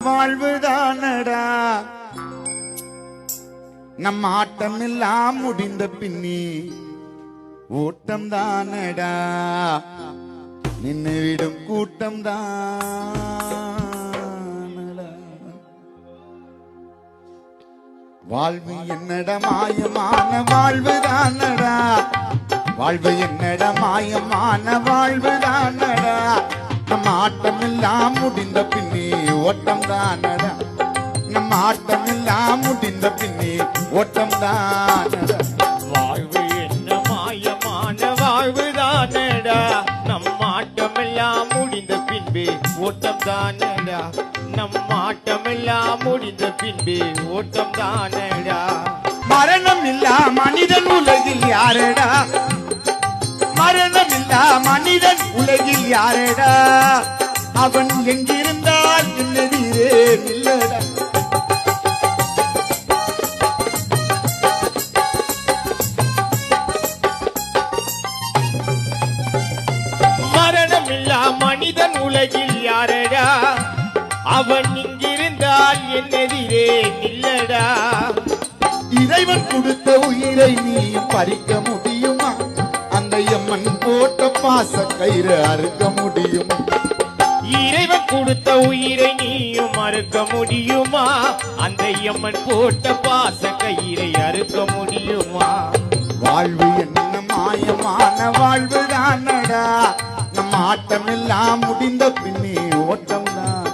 வாழ்வுதானடா நம் ஆட்டம் எல்லாம் முடிந்த பின்னி ஓட்டம் தானடா நின்று விடும் கூட்டம் தானடா. வாழ்வு என்னடா மாயமான வாழ்வு தானடா, வாழ்வு என்னடா மாயமான வாழ்வு தானடா, நம் ஆட்டம் எல்லாம் முடிந்த பின்னி ஓட்டம் தானடா, நம் ஆட்டம் எல்லாம் முடிந்த பின்னி ஓட்டம் தானடா. வாழ்வு என்ன மாயமான வாழ்வு தானடா, நம் ஆட்டம் எல்லாம் முடிந்த பின்பு ஓட்டம் தானடா, நம் ஆட்டம் எல்லாம் முடிந்த பின்பு ஓட்டம் தானடா. மரணம் இல்லா மனிதன் உலகில் யாரடா, மரணம் இல்லா மனிதன் உலகில் யாரடா, அவன் எங்கிருந்தால் நின்னதீரே நில்லடா. மரணம் இல்லா மனிதன் உலகில் யாரடா, அவன் இங்கிருந்தால் என்னெதிரே நில்லடா. இறைவன் கொடுத்த உயிரை நீ பறிக்க முடியுமா, அந்த எம்மன் போட்ட பாச கயிறு அறுக்க முடியுமா. இறைவன் கொடுத்த உயிரை நீயும் மறுக்க முடியுமா, அந்த எம்மன் போட்ட பாச கயிறை அறுக்க முடியுமா. வாழ்வு என்ன மாயமான வாழ்வு தானடா, நம் ஆட்டம் எல்லாம் முடிந்த பின்னே ஓட்டம் தான்.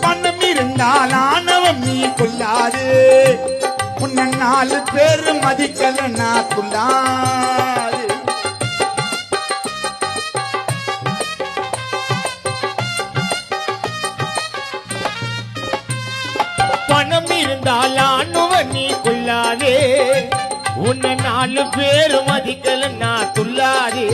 பணம் இருந்தால் ஆணவம் நீ கொள்ளாதே, உன்னை 4 பேர் மதிக்கல நான் கொள்ளாதே. பணம் இருந்தால் ஆணுவன் நீ கொள்ளாதே, உன்னை 4 பேர் மதிக்கல நான் துள்ளாதே.